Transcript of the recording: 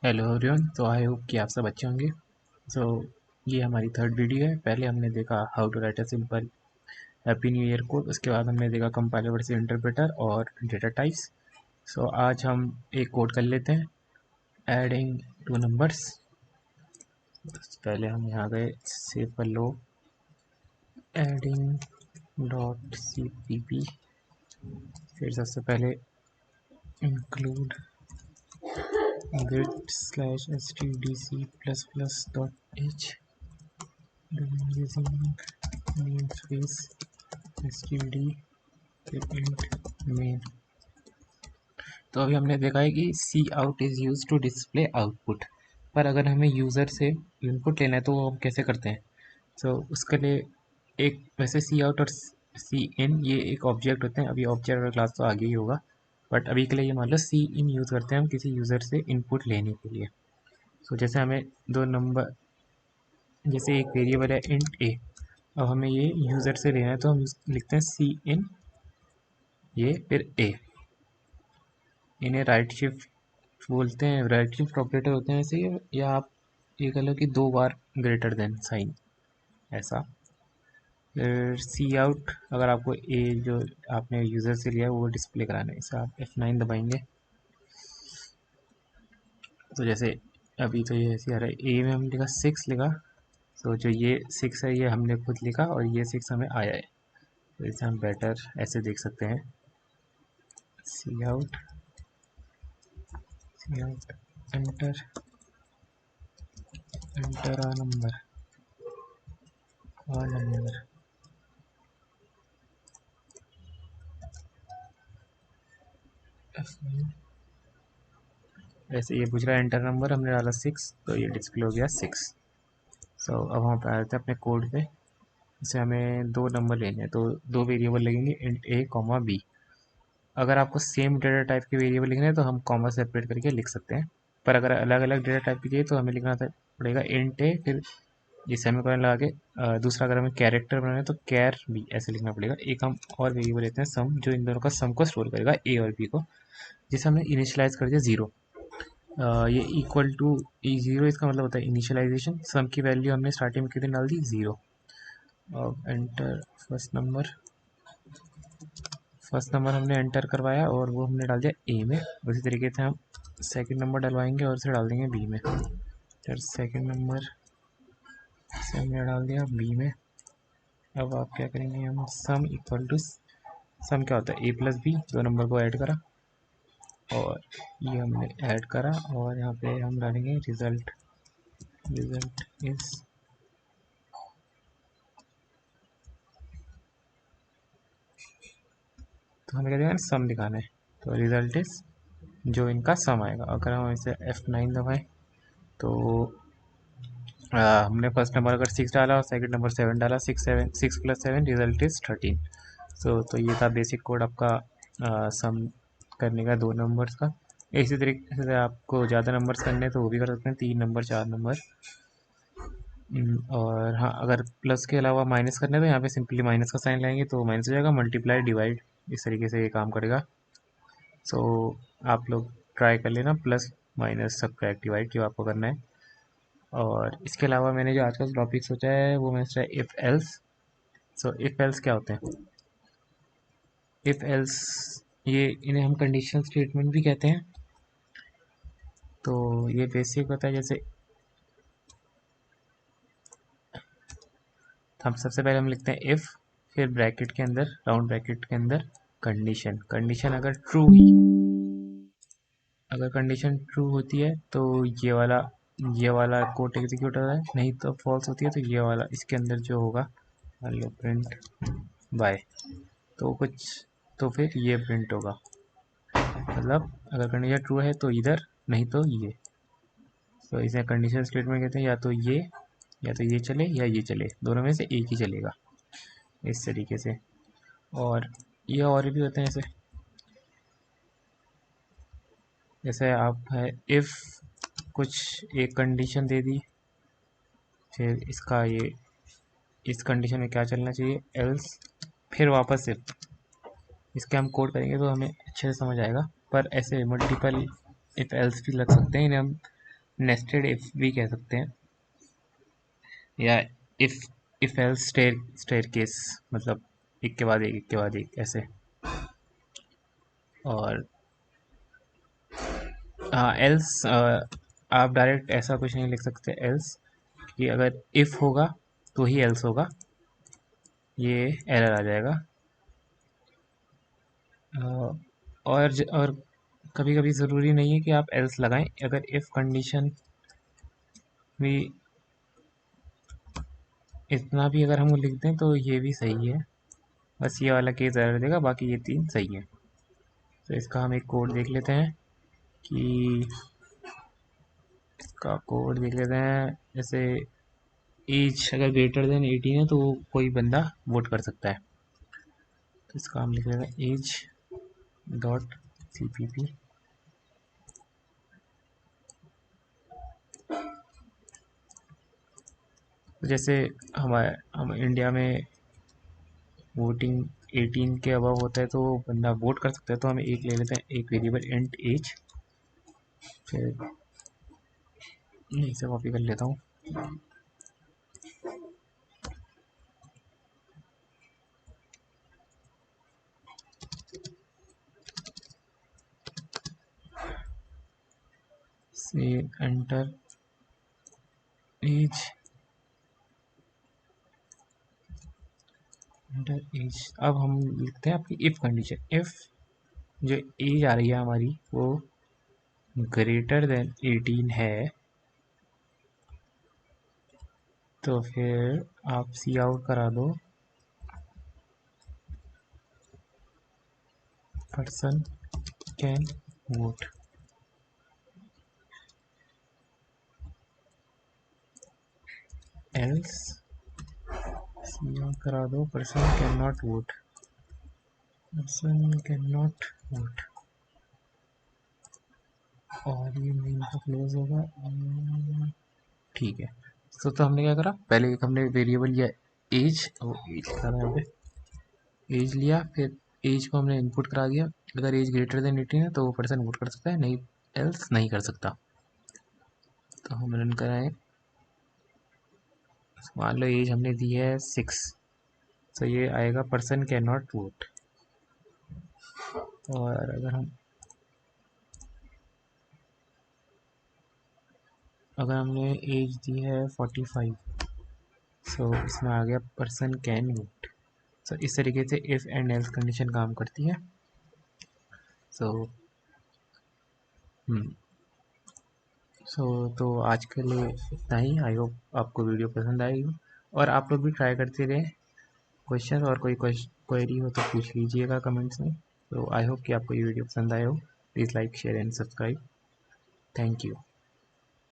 Hello everyone. तो I hope कि आप सब अच्छे होंगे। सो ये हमारी थर्ड वीडियो है। पहले हमने देखा how to write a simple happy new year code. उसके बाद हमने देखा कंपाइलर वर्सेस इंटरप्रेटर और डेटा टाइप्स। सो आज हम एक कोड कर लेते हैं, एडिंग टू नंबर्स। पहले हम यहाँ गए, सेव कर लो, adding dot C P P. फिर सबसे पहले include git slash stdc plus plus dot h using namespace std फिर int main। तो अभी हमने देखा है कि C out is use to display output. पर अगर हमें यूज़र से इनपुट लेना है तो वो हम कैसे करते हैं? तो उसके लिए एक वैसे सी आउट और सी इन ये एक ऑब्जेक्ट होते हैं। अभी ऑब्जेक्ट और क्लास तो आगे ही होगा, बट अभी के लिए ये मान लो सी इन यूज़ करते हैं हम किसी यूज़र से इनपुट लेने के लिए। तो जैसे हमें दो नंबर, जैसे एक वेरिएबल है इंट ए, अब हमें ये यूज़र से लेना है तो हम लिखते हैं सी इन ये फिर ए। इन्हें राइट शिफ्ट बोलते हैं, राइट शिफ्ट ऑपरेटर होते हैं ऐसे, या आप ये कह लो कि दो बार ग्रेटर देन साइन ऐसा। फिर सी आउट, अगर आपको ए जो आपने यूज़र से लिया है वो डिस्प्ले कराना है, इसे आप F9 दबाएंगे। तो जैसे अभी तो ये ऐसे आ रहा है, ए में हमने लिखा 6 लिखा, तो जो ये 6 है ये हमने खुद लिखा और ये 6 हमें आया है। तो इसे हम बेटर ऐसे देख सकते हैं, सी आउट एंटर एंटर आ नंबर। वैसे ये पूछ रहा है एंटर नंबर, हमने डाला 6 तो ये डिस्प्ले हो गया 6। सो अब हम आ जाते हैं अपने कोड पे। इसे हमें दो नंबर लेने हैं तो दो वेरिएबल लगेंगे, इंट ए कॉमा बी। अगर आपको सेम डेटा टाइप के वेरिएबल लिखने हैं तो हम कॉमा सेपरेट करके लिख सकते हैं, पर अगर अलग अलग डेटा टाइप की चाहिए तो हमें लिखना पड़ेगा इंट ए, फिर ये सेमीकोलन लगा के दूसरा अगर हमें कैरेक्टर बनाना है तो कैर बी ऐसे लिखना पड़ेगा। एक हम और वेरिएबल लेते हैं सम, जो इन दोनों का सम को स्टोर करेगा ए और बी को, जिसे हमने इनिशियलाइज कर दिया 0। ये इक्वल टू ई ज़ीरो, इसका मतलब होता है इनिशियलाइजेशन। सम की वैल्यू हमने स्टार्टिंग में कितनी डाल दी, 0। अब एंटर फर्स्ट नंबर हमने एंटर करवाया और वो हमने डाल दिया ए में। उसी तरीके से हम सेकंड नंबर डलवाएंगे और उसे डाल देंगे बी में। फिर सेकंड नंबर से हमने डाल दिया बी में। अब आप क्या करेंगे, हम सम इक्वल टू, सम क्या होता है ए प्लस बी, दो नंबर को ऐड करा और ये हमने ऐड करा और यहाँ पे हम डालेंगे रिजल्ट। रिजल्ट इज, तो हमें क्या देना है, सम दिखाना है। तो रिजल्ट इज जो इनका सम आएगा। अगर हम इसे F9 दबाएं तो हमने फर्स्ट नंबर अगर 6 डाला और सेकंड नंबर 7 डाला, 6 प्लस 7 रिजल्ट इज 13। तो ये था बेसिक कोड आपका सम करने का दो नंबर्स का। इसी तरीके से आपको ज़्यादा नंबर्स करने हैं तो वो भी कर सकते हैं, 3 नंबर 4 नंबर। और हाँ, अगर प्लस के अलावा माइनस करना है तो यहाँ पे सिंपली माइनस का साइन लाएंगे तो माइनस हो जाएगा, मल्टीप्लाई डिवाइड इस तरीके से ये काम करेगा। सो आप लोग ट्राई कर लेना, प्लस माइनस सब्ट्रैक्ट डिवाइड जो आपको करना है। और इसके अलावा मैंने जो आज का टॉपिक सोचा है वो मैंने सोचा है if else. So if else क्या होते हैं? इफ़ एल्स ये, इन्हें हम कंडीशनल स्टेटमेंट भी कहते हैं। तो ये बेसिक होता है, जैसे हम सबसे पहले हम लिखते हैं इफ़, फिर ब्रैकेट के अंदर, राउंड ब्रैकेट के अंदर कंडीशन। कंडीशन अगर ट्रू हुई, अगर कंडीशन ट्रू होती है तो ये वाला कोड एग्जीक्यूट होता है, नहीं तो फॉल्स होती है तो ये वाला इसके अंदर जो होगा, मान लो प्रिंट बाय, तो कुछ, तो फिर ये प्रिंट होगा। मतलब अगर कंडीशन ट्रू है तो इधर, नहीं तो ये। तो इसे कंडीशन स्टेटमेंट कहते हैं, या तो ये चले या ये चले, दोनों में से एक ही चलेगा, इस तरीके से। और ये और भी होते हैं ऐसे, जैसे आप है इफ़ कुछ एक कंडीशन दे दी, फिर इसका ये, इस कंडीशन में क्या चलना चाहिए, एल्स, फिर वापस से इसके हम कोड करेंगे तो हमें अच्छे से समझ आएगा। पर ऐसे मल्टीपल इफ़ एल्स भी लग सकते हैं, इन्हें हम नेस्टेड इफ भी कह सकते हैं, या if if else staircase, मतलब एक के बाद एक के बाद एक ऐसे। और एल्स आप डायरेक्ट ऐसा कुछ नहीं लिख सकते एल्स, कि अगर इफ होगा तो ही एल्स होगा, ये एरर आ जाएगा। और कभी कभी ज़रूरी नहीं है कि आप एल्स लगाएं, अगर इफ़ कंडीशन भी इतना भी अगर हम लिख दें तो ये भी सही है। बस ये वाला केस एरर देगा, बाकी ये तीन सही है। तो इसका हम एक कोड देख लेते हैं कि इसका कोड देख लेते हैं। जैसे एज अगर ग्रेटर देन 18 है तो कोई बंदा वोट कर सकता है। तो इसका हम लिख लेते हैं एज डॉट CPP। जैसे हम इंडिया में वोटिंग 18 के अबव होता है तो बंदा वोट कर सकता है, तो हम एक ले लेते हैं, एक वेरिएबल इंट एज। फिर इसे कॉपी कर लेता हूँ। से एंटर एज, एंटर एज। अब हम लिखते हैं आपकी इफ कंडीशन। इफ जो एज आ रही है हमारी वो ग्रेटर देन 18 है, तो फिर आप सी आउट करा दो person can vote. Else cout करा दो person can not vote, person can not vote. और ये मेन का क्लोज होगा। ठीक है। तो हमने क्या करा, पहले एक हमने वेरिएबल लिया एज, और एज लिखा था यहाँ पे, एज लिया, फिर एज को हमने इनपुट करा दिया। अगर एज ग्रेटर देन 18 है तो वो पर्सन वोट कर सकता है, नहीं एल्स नहीं कर सकता। तो हम रन कराएं। मान लो एज हमने दी है 6, तो ये आएगा पर्सन कैन नॉट वोट। और अगर हमने एज दी है 45, सो इसमें आ गया पर्सन कैन वोट। सो इस तरीके से इफ़ एंड एल्स कंडीशन काम करती है। सो तो आज के लिए इतना ही। आई होप आपको वीडियो पसंद आएगी, और आप लोग भी ट्राई करते रहें। क्वेश्चन और कोई क्वेरी हो तो पूछ लीजिएगा कमेंट्स में। तो आई होप कि आपको ये वीडियो पसंद आए हो। Please like share and subscribe. Thank you.